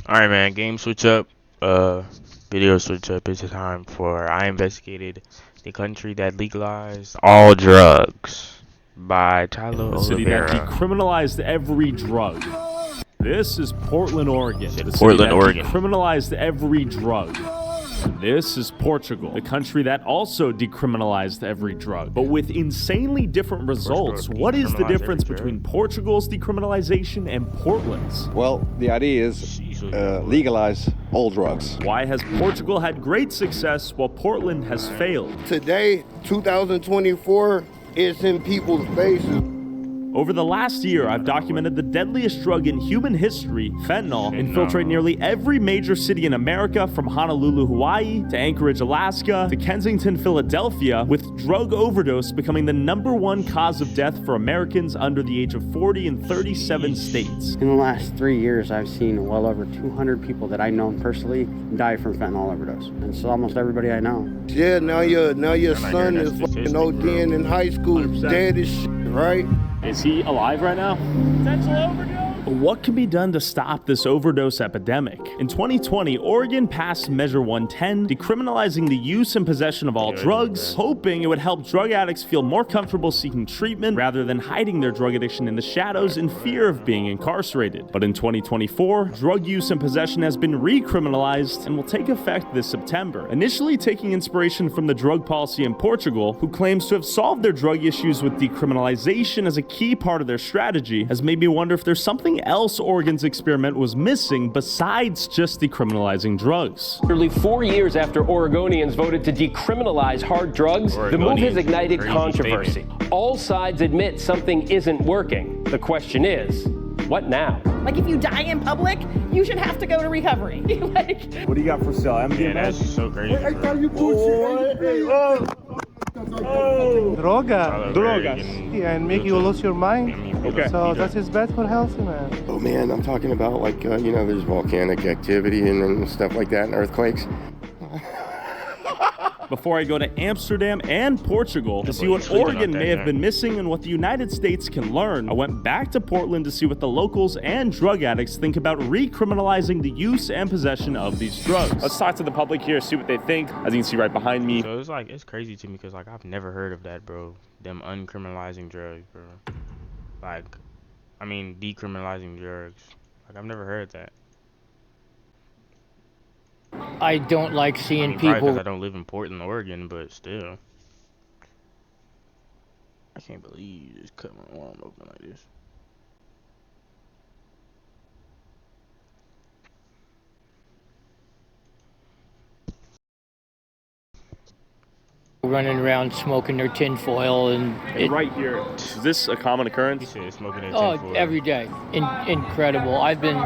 Alright, man, game switch up, video switch up. It's time for I Investigated the Country That Legalized All Drugs by Tyler The city that Oliveira. decriminalized every drug. This is Portland, Oregon. The city Portland, that Oregon. decriminalized every drug. This is Portugal, the country that also decriminalized every drug, but with insanely different results. What is the difference between Portugal's decriminalization and Portland's? Well, the idea is legalize all drugs. Why has Portugal had great success while Portland has failed? Today, 2024, it's in people's faces. Over the last year, I've documented the deadliest drug in human history, fentanyl, infiltrate nearly every major city in America, from Honolulu, Hawaii, to Anchorage, Alaska, to Kensington, Philadelphia, with drug overdose becoming the #1 cause of death for Americans under the age of 40 in 37 states. In the last 3 years, I've seen well over 200 people that I know personally die from fentanyl overdose. And it's almost everybody I know. Yeah, now your son is fucking ODing in high school, 100%. dead as shit, right? Is he alive right now? Potential overdose. What can be done to stop this overdose epidemic? In 2020, Oregon passed Measure 110, decriminalizing the use and possession of all drugs, hoping it would help drug addicts feel more comfortable seeking treatment rather than hiding their drug addiction in the shadows in fear of being incarcerated. But in 2024, drug use and possession has been recriminalized and will take effect this September. Initially taking inspiration from the drug policy in Portugal, who claims to have solved their drug issues with decriminalization as a key part of their strategy, has made me wonder if there's something else Oregon's experiment was missing besides just decriminalizing drugs. Nearly 4 years after Oregonians voted to decriminalize hard drugs, the move has ignited controversy. All sides admit something isn't working. The question is, what now? Like, if you die in public, you should have to go to recovery. Like, What do you got for sale? Yeah, that's so crazy. Drogas. Yeah, and make you lose your mind. Okay. So that is bad for health, man. Oh man, I'm talking about like, there's volcanic activity and stuff like that and earthquakes. Before I go to Amsterdam and Portugal to see what Oregon may have been missing and what the United States can learn, I went back to Portland to see what the locals and drug addicts think about recriminalizing the use and possession of these drugs. Let's talk to the public here, see what they think. As you can see right behind me. So it's crazy to me because like I've never heard of that, bro. Them uncriminalizing drugs, bro. Like, I mean decriminalizing drugs. Like I've never heard that. I don't like seeing Probably people. because I don't live in Portland, Oregon, but still. I can't believe you just cut my arm open like this. Running around smoking their tinfoil and Right here. Is this a common He occurrence? said smoking that oh, tinfoil. every day. Incredible. I've been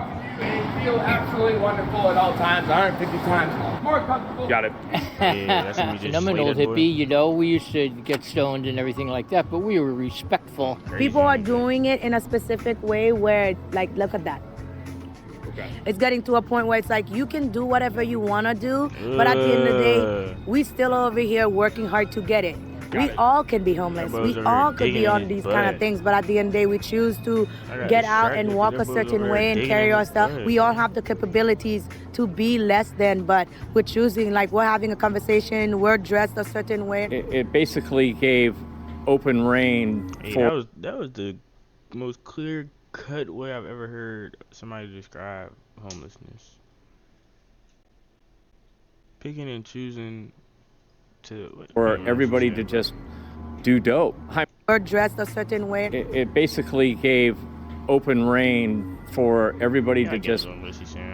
Feel absolutely wonderful at all times, 150 times more comfortable. Got it. Yeah, that's when we just and I'm an slay old that boy. hippie, you know. We used to get stoned and everything like that, but we were respectful. Crazy. people are doing it in a specific way where, like, look at that. Okay. It's getting to a point where it's like you can do whatever you want to do, but at the end of the day, we still over here working hard to get it. We all can be homeless. That boy's We over all here could be digging on his these butt. kind of things, but at the end of the day, we choose to I got get out distracted. and walk That a boy's certain over way here and digging carry in our his stuff. butt. We all have the capabilities to be less than, but we're choosing, like, we're having a conversation, we're dressed a certain way. It basically gave open rein Hey, for that was the most clear cut way I've ever heard somebody describe homelessness. Picking and choosing to everybody to just do dope. We're dressed a certain way. It basically gave open rein for everybody to just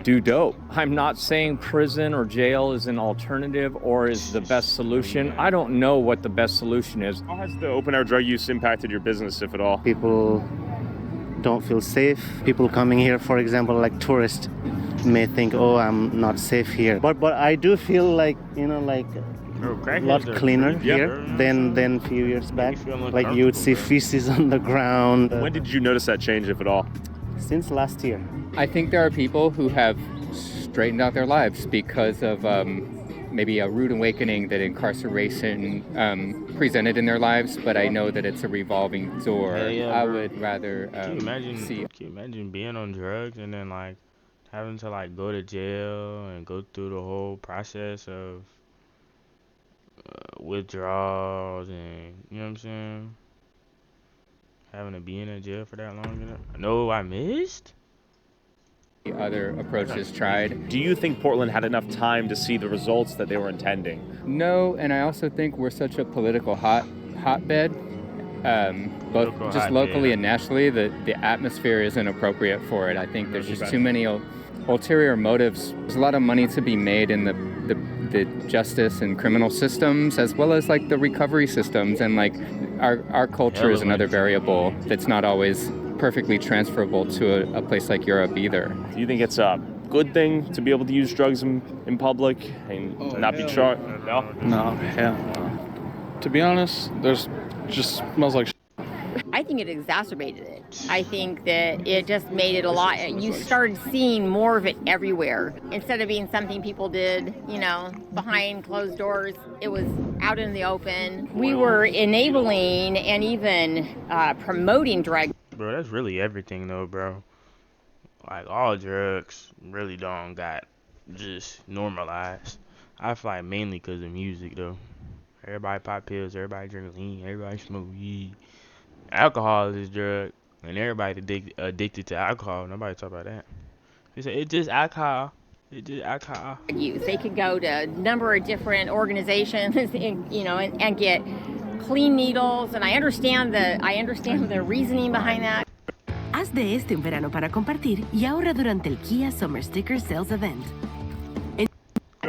do dope. I'm not saying prison or jail is an alternative or is the best solution. I don't know what the best solution is. How has the open air drug use impacted your business, if at all? People don't feel safe. People coming here, for example, like tourists, may think, oh, I'm not safe here. But I do feel like, a lot cleaner here than a few years back. Like you would see feces on the ground. When did you notice that change, if at all? Since last year. I think there are people who have straightened out their lives because of maybe a rude awakening that incarceration presented in their lives, but I know that it's a revolving door. Yeah, I bro. would rather Can you imagine? see. Can you imagine being on drugs and then like having to like go to jail and go through the whole process of withdrawals and you know what I'm saying, having to be in a jail for that long. You know? No, I missed. Other approaches tried. Do you think Portland had enough time to see the results that they were intending? No, and I also think we're such a political hotbed, both just locally and nationally, that the atmosphere isn't appropriate for it. I think there's just too many ulterior motives. There's a lot of money to be made in the justice and criminal systems, as well as like the recovery systems, and like our culture is another variable that's not always perfectly transferable to a place like Europe either. Do you think it's a good thing to be able to use drugs in public and not be charged? No? No, hell no. To be honest, there's just smells like I think it exacerbated it. I think that it just made it a lot. You started seeing more of it everywhere. Instead of being something people did, you know, behind closed doors, it was out in the open. We were enabling and even promoting drugs. Bro, that's really everything though, bro. Like all drugs really don't got just normalized. I feel like mainly because of music though. Everybody pop pills, everybody drink lean, everybody smoke weed. Alcohol is a drug, and everybody addicted to alcohol. Nobody talk about that. They say it's just alcohol. It's just alcohol. They could go to a number of different organizations, and, you know, and get clean needles. And I understand the reasoning behind that. Haz de este un verano para compartir y ahorra durante el Kia Summer Sticker Sales Event.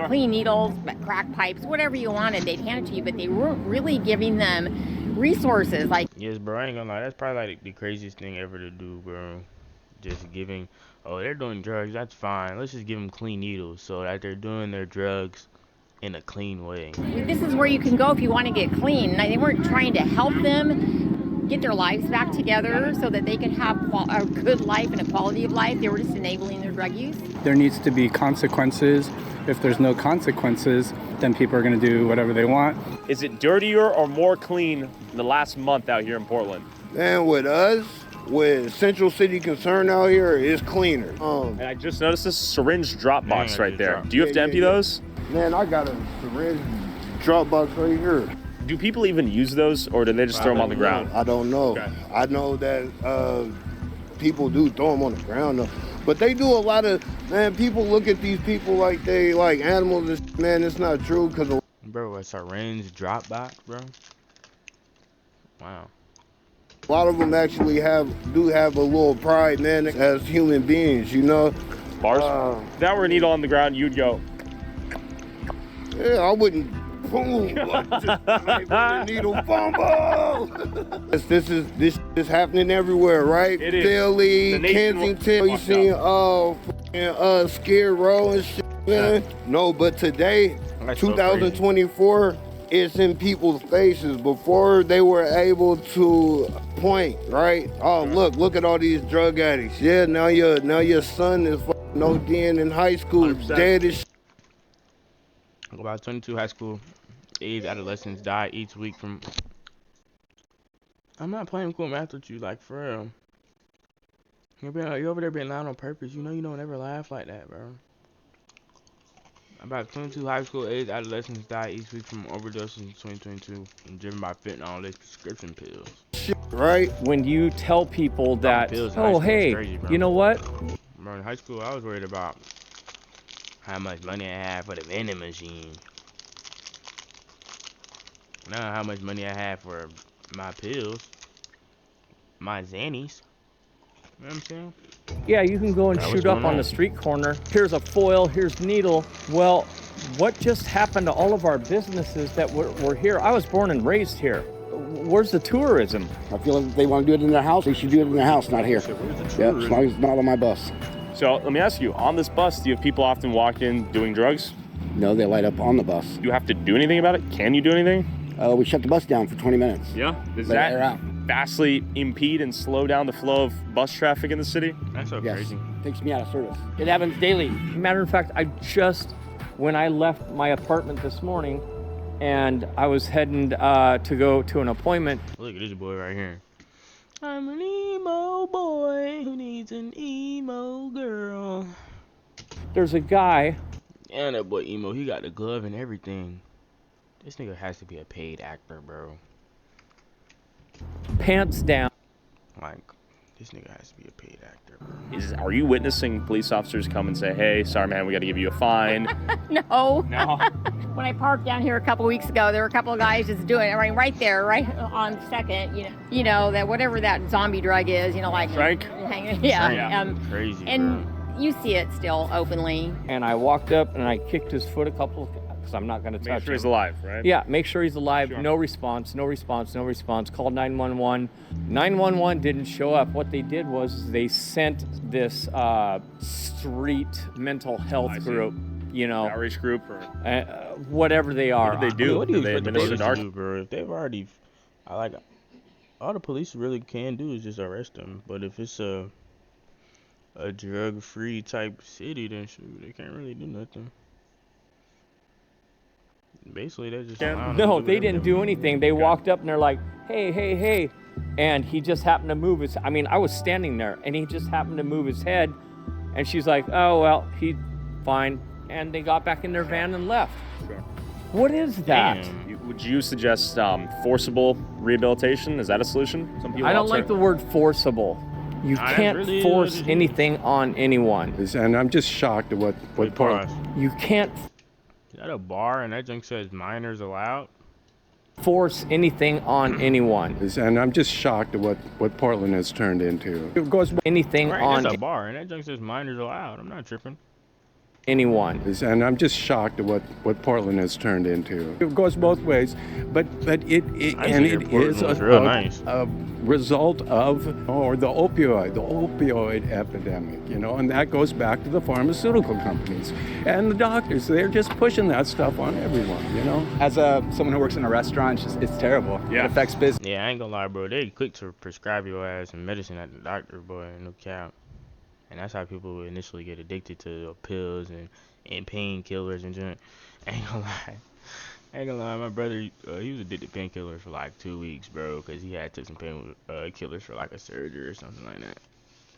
Clean needles, crack pipes, whatever you wanted, they'd hand it to you, but they weren't really giving them resources. Like, yes, bro, I ain't gonna lie, that's probably like the craziest thing ever to do, bro. Just giving, oh, they're doing drugs, that's fine. Let's just give them clean needles so that they're doing their drugs in a clean way. This is where you can go if you want to get clean. And they weren't trying to help them get their lives back together so that they could have a good life and a quality of life. They were just enabling their drug use. there needs to be consequences. If there's no consequences, then people are going to do whatever they want. Is it dirtier or more clean in the last month out here in Portland? Man, with us, with Central City Concern out here, it's cleaner. And I just noticed this syringe drop box right there. Do you have to empty those? Man, I got a syringe drop box right here. Do people even use those, or do they just throw them on the ground? I don't know. Okay. I know that people do throw them on the ground, though. But they do a lot of, man, people look at these people like they like animals. Man, it's not true. Bro, a syringe drop box, bro? Wow. A lot of them actually do have a little pride, man, as human beings, you know? Bars? If that were a needle on the ground, you'd go. Yeah, I wouldn't. Boom! Needle fumble. This is happening everywhere, right? It is. Philly, Kensington. You seen Skid Row and shit, man? Yeah. No, but today, 2024, it's in people's faces. Before they were able to point, right? Oh, look at all these drug addicts. Yeah, now your son is ODing in high school, 100%. Dead as shit. About 22 high school age adolescents die each week from. I'm not playing cool math with you, like for real. You're over there being loud on purpose. You know you don't ever laugh like that, bro. About 22 high school age adolescents die each week from overdoses in 2022 and driven by fentanyl-laced prescription pills. Right? When you tell people that, oh, hey, crazy, you know what? Bro, in high school, I was worried about how much money I had for the vending machine. Now how much money I have for my pills, my Xannies. You know what I'm saying? Yeah, you can go and shoot up on the street corner. Here's a foil, here's needle. Well, what just happened to all of our businesses that were here? I was born and raised here. Where's the tourism? I feel like if they want to do it in their house, they should do it in their house, not here. Yeah, as long as it's not on my bus. So let me ask you, on this bus, do you have people often walk in doing drugs? No, they light up on the bus. Do you have to do anything about it? Can you do anything? We shut the bus down for 20 minutes. Yeah? Does that vastly impede and slow down the flow of bus traffic in the city? That's so crazy. Takes me out of service. It happens daily. Matter of fact, when I left my apartment this morning and I was heading to go to an appointment. Look at this boy right here. I'm an emo boy who needs an emo girl. There's a guy. And that boy Emo, he got the glove and everything. This nigga has to be a paid actor, bro. Pants down. Like, this nigga has to be a paid actor, bro. Are you witnessing police officers come and say, hey, sorry, man, we got to give you a fine? No. No. When I parked down here a couple weeks ago, there were a couple of guys just doing it right there, right on Second. You know that whatever that zombie drug is, like Frank. Yeah. Crazy, and bro. you see it still openly. And I walked up and I kicked his foot a couple, because I'm not going to touch him. Make sure he's alive, right? Yeah, make sure he's alive. Sure. No response. Called 911. 911 didn't show up. What they did was they sent this street mental health group, Outreach group or whatever they are. What did they do? What do you Did they expect administer the narc? police to do, bro? If they've already, all the police really can do is just arrest them. But if it's a drug-free type city, then shoot, they can't really do nothing. Basically, they just No, they didn't do anything. They walked up and they're like, hey. And he just happened to move his, I was standing there and he just happened to move his head. And she's like, oh, well, he's fine. And they got back in their van and left. Sure. What is that? Would you suggest forcible rehabilitation? Is that a solution? Some people I don't like the word forcible. You can't force anything on anyone. And I'm just shocked at what part. You can't Is that a bar and that junk says minors allowed? force anything on anyone. And I'm just shocked at what Portland has turned into. It goes anything right, on that's a bar and that junk says minors allowed. I'm not tripping. anyone. And I'm just shocked at what Portland has turned into. It goes both ways, but it is a result of the opioid epidemic, and that goes back to the pharmaceutical companies and the doctors. They're just pushing that stuff on everyone, As someone who works in a restaurant, it's terrible. Yeah. It affects business. Yeah, I ain't gonna lie, bro. They quick to prescribe your ass some medicine at the doctor, boy. No cap. And that's how people initially get addicted to pills and painkillers and junk. Ain't gonna lie. My brother, he was addicted to painkillers for like 2 weeks, bro, because he had took some painkillers for like a surgery or something like that.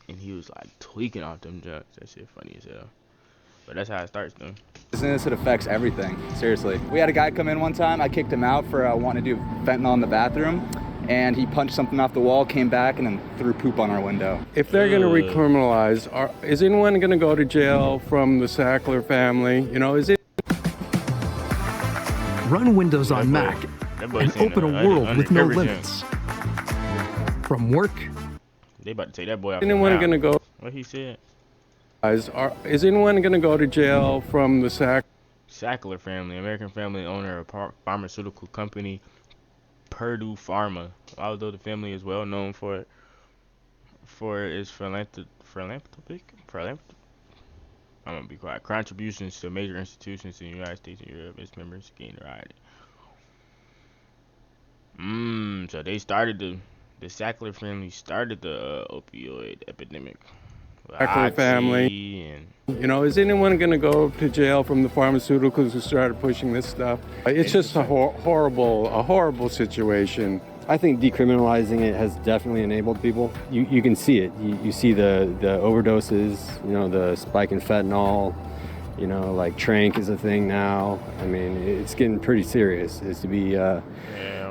And he was like tweaking off them junks. That shit funny as hell. But that's how it starts, though. Business, it affects everything. Seriously. We had a guy come in one time. I kicked him out for wanting to do fentanyl in the bathroom. And he punched something off the wall, came back, and then threw poop on our window. If they're going to recriminalize, is anyone going to go to jail from the Sackler family? Is it? Run Windows on Mac and open a world with no limits. From work. They about to take that boy out. Anyone going to go? What he said? Is anyone going to go to jail from the Sackler family, American family owner of pharmaceutical company Purdue Pharma. Although the family is well known for its philanthropic. I'm gonna be quiet. Contributions to major institutions in the United States and Europe, its members gained notoriety. So they started the Sackler family started the opioid epidemic. Sackler family. Is anyone going to go to jail from the pharmaceuticals who started pushing this stuff? It's just a horrible situation. I think decriminalizing it has definitely enabled people. You can see it. You see the overdoses, the spike in fentanyl, like tranq is a thing now. I mean, it's getting pretty serious. It's to be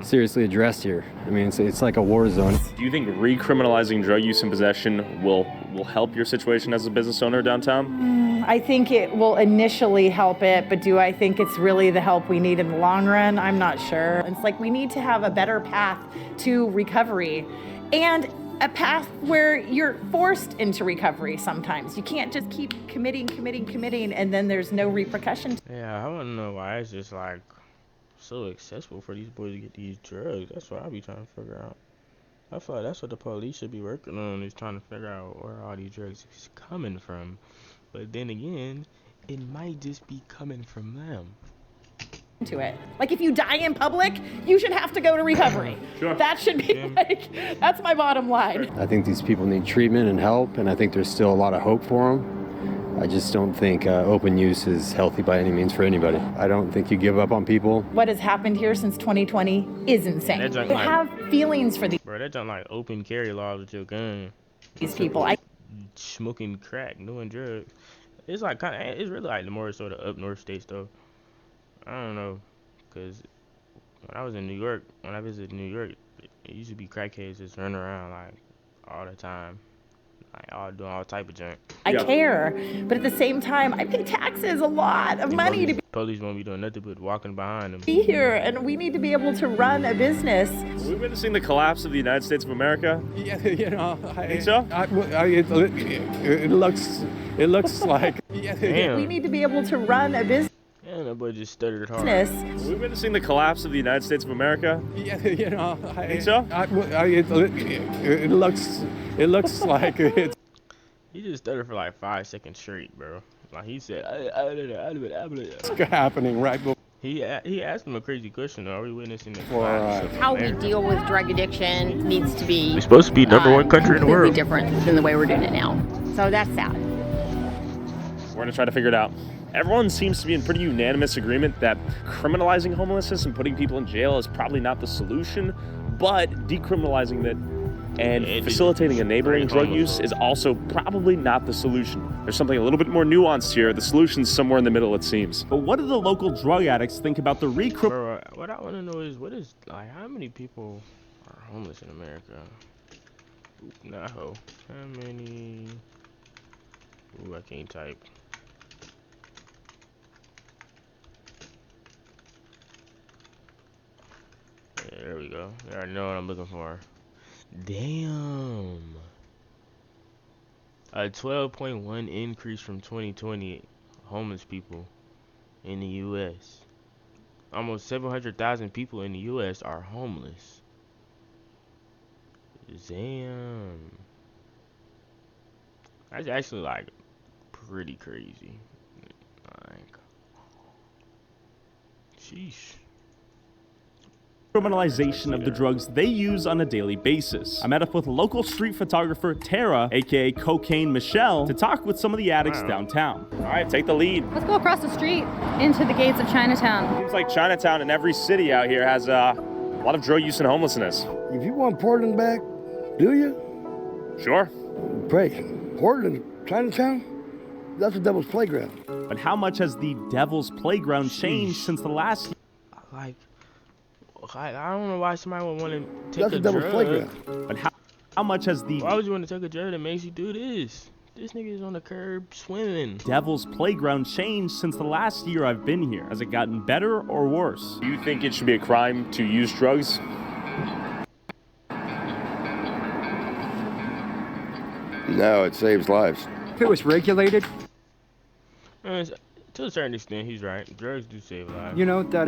seriously addressed here. I mean, it's like a war zone. Do you think recriminalizing drug use and possession will help your situation as a business owner downtown? I think it will initially help it, but do I think it's really the help we need in the long run? I'm not sure. It's like we need to have a better path to recovery and a path where you're forced into recovery sometimes. You can't just keep committing, and then there's no repercussion. Yeah, I wouldn't know why it's just like so accessible for these boys to get these drugs. That's what I be trying to figure out. I feel like that's what the police should be working on, is trying to figure out where all these drugs is coming from. But then again, it might just be coming from them. To it. Like if you die in public, you should have to go to recovery. Sure. That should be that's my bottom line. I think these people need treatment and help, and I think there's still a lot of hope for them. I just don't think open use is healthy by any means for anybody. I don't think you give up on people. What has happened here since 2020 is insane. They have feelings for these. Bro, that's not like open carry laws with your gun. These people. Smoking crack, doing drugs. it's like kind of, it's really like the more sort of up north states though. I don't know, cause when I was in New York, when I visited New York, it used to be crackheads just running around like all the time, like all doing all type of junk. I care, but at the same time, I pay taxes, a lot of money to Police won't be doing nothing but walking behind them. be here, and we need to be able to run a business. Are we witnessing the collapse of the United States of America? Yeah, you know, I think so. It looks like. We need to be able to run a business. Yeah, that boy just stuttered hard. Are we witnessing the collapse of the United States of America? Yeah, you know, I think so. It looks like it's. He just stuttered for like 5 seconds straight, bro. Like he said, It's happening right before. He asked him a crazy question though. Are we witnessing the How we deal with drug addiction needs to be. We're supposed to be #1 country in the world. Completely different than the way we're doing it now. So that's sad. We're gonna try to figure it out. Everyone seems to be in pretty unanimous agreement that criminalizing homelessness and putting people in jail is probably not the solution, but decriminalizing it and facilitating enabling drug use is also probably not the solution. There's something a little bit more nuanced here. The solution's somewhere in the middle, it seems. But what do the local drug addicts think about the Bro, what I want to know is like how many people are homeless in America? No. How many? Ooh, I can't type. Yeah, there we go. I already know what I'm looking for. Damn. A 12.1 increase from 2020 homeless people in the U.S. Almost 700,000 people in the U.S. are homeless. Damn. That's actually like pretty crazy. Like, sheesh. Criminalization of the drugs they use on a daily basis. I met up with local street photographer Tara, aka Cocaine Michelle, to talk with some of the addicts downtown. All right, take the lead. Let's go across the street into the gates of Chinatown. Seems like Chinatown in every city out here has a lot of drug use and homelessness. If you want Portland back, do you? Sure. Great. Portland, Chinatown, that's the devil's playground. But how much has the devil's playground changed since the last? Like, I don't know why somebody would want to take That's a the devil's drug. playground. But how much has the Why would you want to take a drug that makes you do this? This nigga is on the curb swimming. devil's playground changed since the last year I've been here? Has it gotten better or worse? Do you think it should be a crime to use drugs? No, it saves lives. If it was regulated, To a certain extent, he's right. Drugs do save lives. you know, that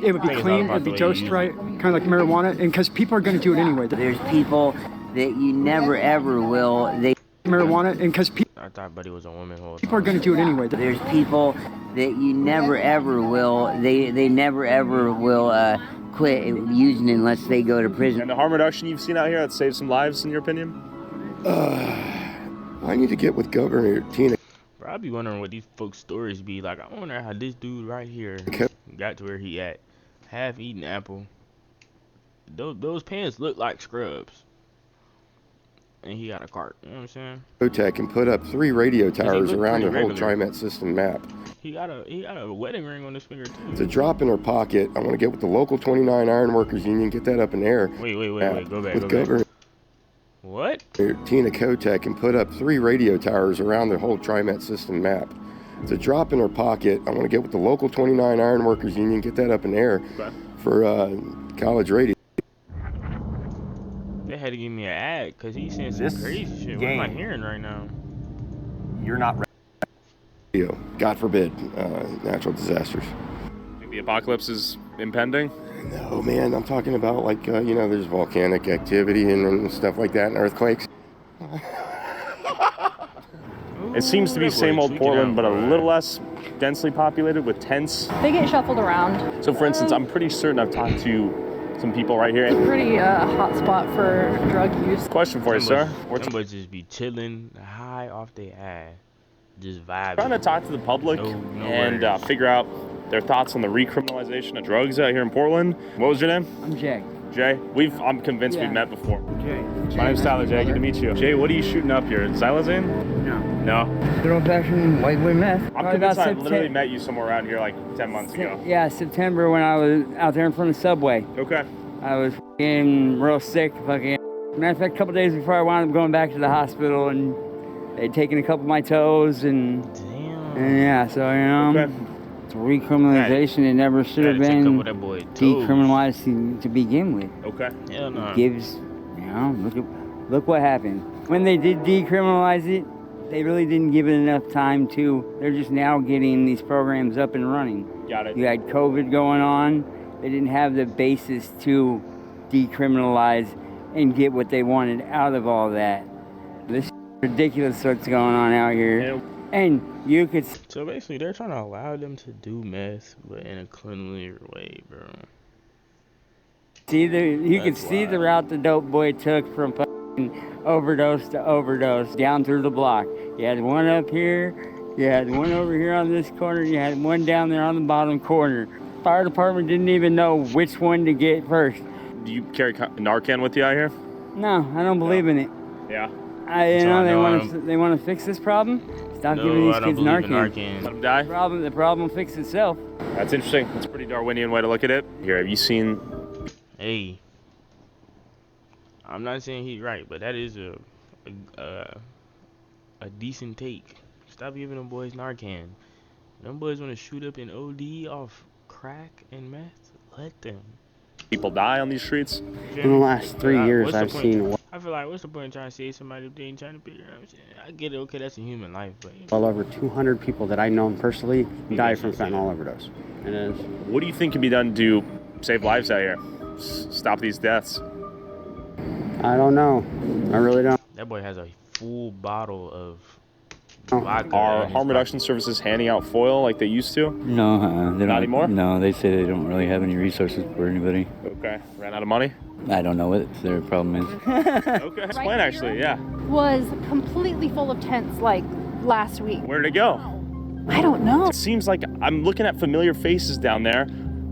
it would be I think it's all clean, about it'd be the way you dosed use right, kind of like marijuana, and because people are going to do it anyway. There's people that you never ever will. Marijuana, and because I thought Buddy was a woman. people are going to do it anyway. There's people that you never ever will. They never ever will quit using it unless they go to prison. And the harm reduction you've seen out here that saved some lives, in your opinion? I need to get with Governor Tina. Bro, I be wondering what these folks' stories be like. I wonder how this dude right here got to where he at. Half-eaten apple. Those pants look like scrubs. And he got a cart. You know what I'm saying? Tech and put up 3 radio towers around the whole TriMet system map. He got a wedding ring on his finger too. It's a drop in her pocket. I want to get with the local 29 Iron Workers Union, get that up in the air. Wait. Go back. With Governor What? Tina Kotek and put up 3 radio towers around the whole TriMet system map. It's a drop in her pocket. I want to get with the local 29 Iron Workers Union, get that up in the air for college radio. They had to give me an ad because he's saying some crazy shit. What am I hearing right now? You're not ready. God forbid, natural disasters. Think the apocalypse is impending? No, man, I'm talking about like, there's volcanic activity and stuff like that and earthquakes. It seems to be same old Portland, but a little less densely populated with tents. They get shuffled around. So for instance, I'm pretty certain I've talked to some people right here. Pretty hot spot for drug use. Question for you, sir. Them boys just be chilling high off their ass. Just vibing. Trying to talk to the public and figure out their thoughts on the recriminalization of drugs out here in Portland. What was your name? I'm Jay. Jay? I'm convinced we've met before. Jay. My name's Tyler, Jay. Good to meet you. Jay, what are you shooting up here? Xylazine? No. No. Good old-fashioned white meth. I'm convinced I literally met you somewhere around here like 10 months ago. Yeah, September when I was out there in front of Subway. Okay. I was fucking real sick. Fucking. Matter of fact, a couple days before I wound up going back to the hospital, and they'd taken a couple of my toes, and yeah, so it's recriminalization. It never should have been decriminalized to begin with. Okay. Hell no. It gives, look what happened when they did decriminalize it. They really didn't give it enough time to. They're just now getting these programs up and running. Got it. You had COVID going on. They didn't have the basis to decriminalize and get what they wanted out of all that. This is ridiculous what's going on out here. Yeah. And you could... So basically, they're trying to allow them to do meth, but in a cleanlier way, bro. You could see the route the dope boy took from overdose to overdose down through the block. You had one up here, you had one over here on this corner, you had one down there on the bottom corner. Fire department didn't even know which one to get first. Do you carry Narcan with you out here? No, I don't believe in it. Yeah. They want to fix this problem. Stop giving these kids Narcan. Let them die. The problem fixed itself. That's interesting. That's a pretty Darwinian way to look at it. Here, have you seen? Hey, I'm not saying he's right, but that is a decent take. Stop giving them boys Narcan. Them boys want to shoot up an OD off crack and meth. Let them. People die on these streets. In the last 3 years, I've seen I feel like, what's the point in trying to save somebody if they ain't trying to figure out? I get it, okay, that's a human life, but well over 200 people that I know personally die from fentanyl overdose. It is. What do you think can be done to save lives out here? Stop these deaths? I don't know. I really don't. That boy has a full bottle of vodka. Are harm reduction services handing out foil like they used to? No, they don't. Not anymore? No, they say they don't really have any resources for anybody. Okay. Ran out of money? I don't know what their problem is. Okay. Explain, actually, yeah. Was completely full of tents like last week. Where did it go? I don't know. It seems like I'm looking at familiar faces down there.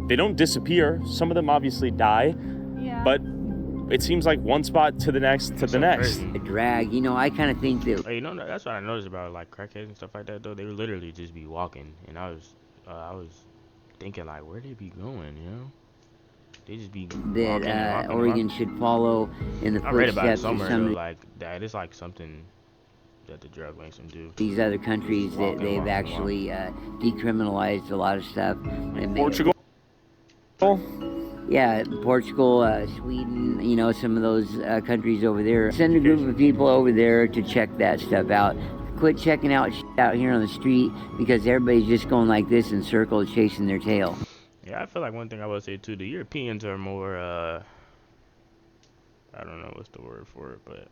They don't disappear. Some of them obviously die. Yeah. But it seems like one spot to the next to the next. A drag, I kind of think that. Hey, that's what I noticed about like crackheads and stuff like that. Though they would literally just be walking, and I was thinking like, where they be going, They just be that Oregon should follow in the footsteps. I read about it of somewhere some though, like that. It's like something that the drug makes them do. These other countries that they've actually decriminalized a lot of stuff. Portugal. Yeah, Portugal, Sweden, some of those countries over there. Send a group of people over there to check that stuff out. Quit checking out shit out here on the street because everybody's just going like this in circles chasing their tail. Yeah, I feel like one thing I would say too, the Europeans are more, I don't know what's the word for it, but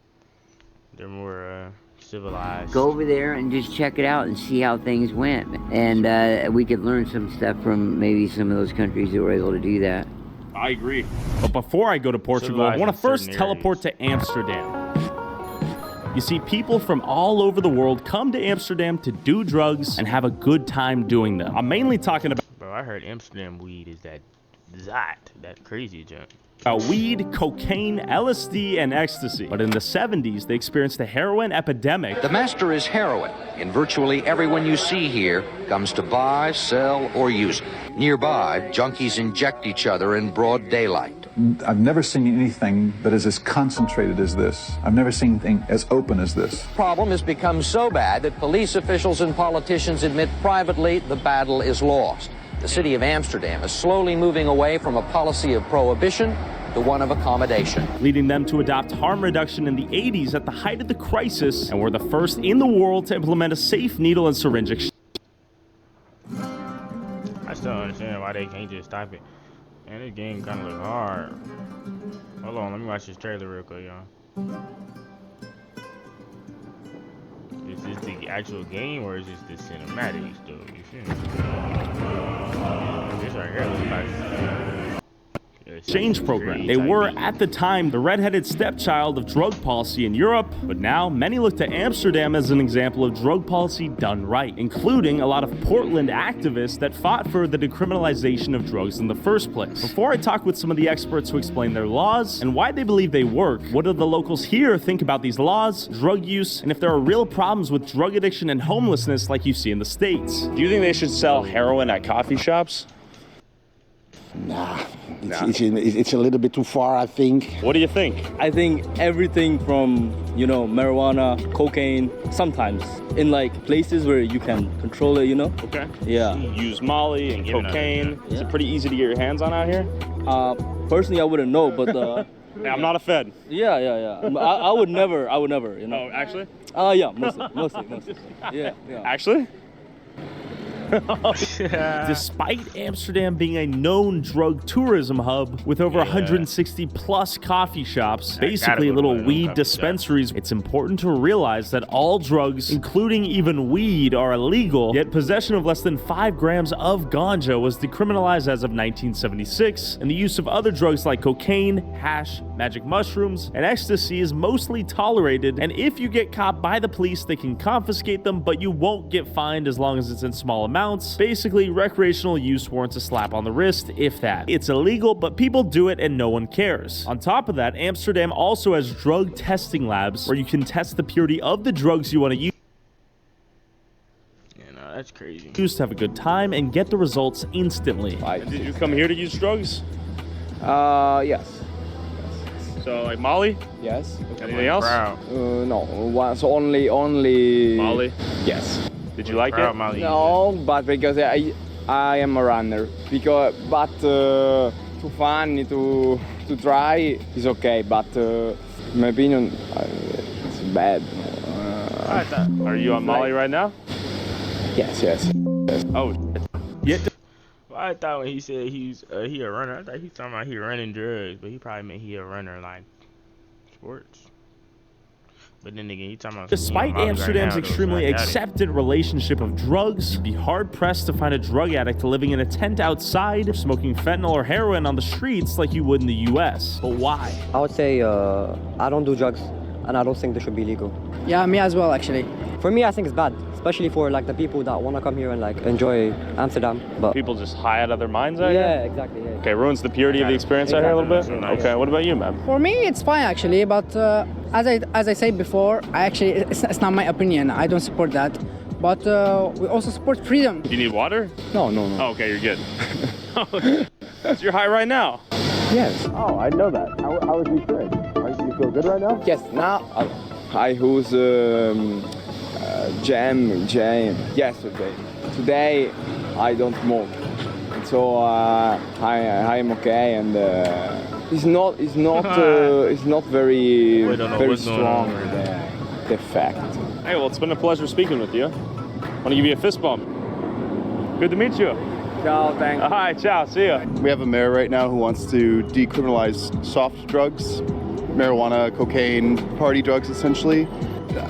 they're more civilized. Go over there and just check it out and see how things went. And we could learn some stuff from maybe some of those countries that were able to do that. I agree. But before I go to Portugal, I want to first teleport to Amsterdam. You see, people from all over the world come to Amsterdam to do drugs and have a good time doing them. I'm mainly talking about... Bro, I heard Amsterdam weed is that crazy junk. Weed, cocaine, LSD, and ecstasy. But in the 70s, they experienced a heroin epidemic. The master is heroin, and virtually everyone you see here comes to buy, sell, or use it. Nearby, junkies inject each other in broad daylight. I've never seen anything that is as concentrated as this. I've never seen anything as open as this. The problem has become so bad that police officials and politicians admit privately the battle is lost. The city of Amsterdam is slowly moving away from a policy of prohibition to one of accommodation, leading them to adopt harm reduction in the 80s at the height of the crisis, and were the first in the world to implement a safe needle and syringe exchange. I still don't understand why they can't just stop it. Man, this game kind of look hard. Hold on, let me watch this trailer real quick, y'all. Is this the actual game or is this the cinematics, though? You feel me? This right here looks like exchange program. They were, at the time, the redheaded stepchild of drug policy in Europe, but now many look to Amsterdam as an example of drug policy done right, including a lot of Portland activists that fought for the decriminalization of drugs in the first place. Before I talk with some of the experts who explain their laws and why they believe they work, what do the locals here think about these laws, drug use, and if there are real problems with drug addiction and homelessness like you see in the States? Do you think they should sell heroin at coffee shops? Nah, it's a little bit too far, I think. What do you think? I think everything from, you know, marijuana, cocaine, sometimes in like places where you can control it, you know? Okay. Yeah. You use Molly and cocaine. Is it pretty easy to get your hands on out here? Personally, I wouldn't know, but yeah, I'm not a Fed. Yeah. I would never, you know. Oh, actually? Yeah, mostly. Yeah. Actually? Despite Amsterdam being a known drug tourism hub with over 160 plus coffee shops, basically little weed dispensaries, it's important to realize that all drugs, including even weed, are illegal, yet possession of less than 5 grams of ganja was decriminalized as of 1976, and the use of other drugs like cocaine, hash, magic mushrooms, and ecstasy is mostly tolerated, and if you get caught by the police, they can confiscate them, but you won't get fined as long as it's in small amounts. Basically, recreational use warrants a slap on the wrist, if that. It's illegal, but people do it and no one cares. On top of that, Amsterdam also has drug testing labs where you can test the purity of the drugs you want to use. Yeah, no, that's crazy. Use to have a good time and get the results instantly. Did you come here to use drugs? Yes. So, like Molly? Yes. Anything else? No, once only. Molly? Yes. Did you like it? No, but because I am a runner. But too funny to try is okay. But in my opinion, it's bad. Are you on Molly right now? Yes. Oh. Yeah. Well, I thought when he said he a runner, I thought he was talking about he running drugs, but he probably meant he a runner like sports. But then again, he talking about Despite Amsterdam's extremely accepted relationship of drugs, you'd be hard-pressed to find a drug addict living in a tent outside or smoking fentanyl or heroin on the streets like you would in the US. But why? I would say I don't do drugs, and I don't think they should be legal. Yeah, me as well, actually. For me, I think it's bad, especially for like the people that want to come here and like enjoy Amsterdam. But people just high out of their minds out here? Yeah, exactly. Yeah. Okay, ruins the purity of the experience out here a little bit? Okay, what about you, man? For me, it's fine actually, but as I said before, it's not my opinion. I don't support that. But we also support freedom. Do you need water? No. Oh, okay, you're good. So you're high right now? Yes. Oh, I know that. How is your trip? You feel good right now? Yes. Now I use jam yesterday. Today I don't smoke, and so I am okay. And it's not very strong the effect. Hey, well, it's been a pleasure speaking with you. Want to give you a fist bump. Good to meet you. Ciao, thanks. Hi, ciao, see ya. We have a mayor right now who wants to decriminalize soft drugs, marijuana, cocaine, party drugs, essentially.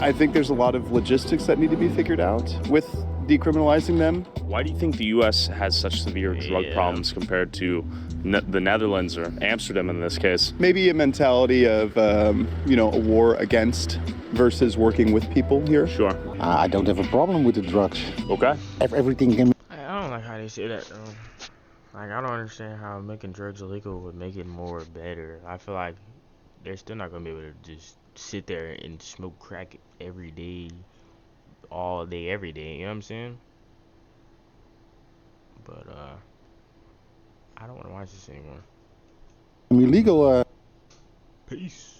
I think there's a lot of logistics that need to be figured out with decriminalizing them. Why do you think the U.S. has such severe drug problems compared to the Netherlands or Amsterdam in this case? Maybe a mentality of, a war against versus working with people here. Sure. I don't have a problem with the drugs. Okay. Everything can. I don't like how they say that though. Like, I don't understand how making drugs illegal would make it more better. I feel like they're still not gonna be able to just sit there and smoke crack every day, all day, every day. You know what I'm saying? But I don't want to watch this anymore. Illegal. Peace.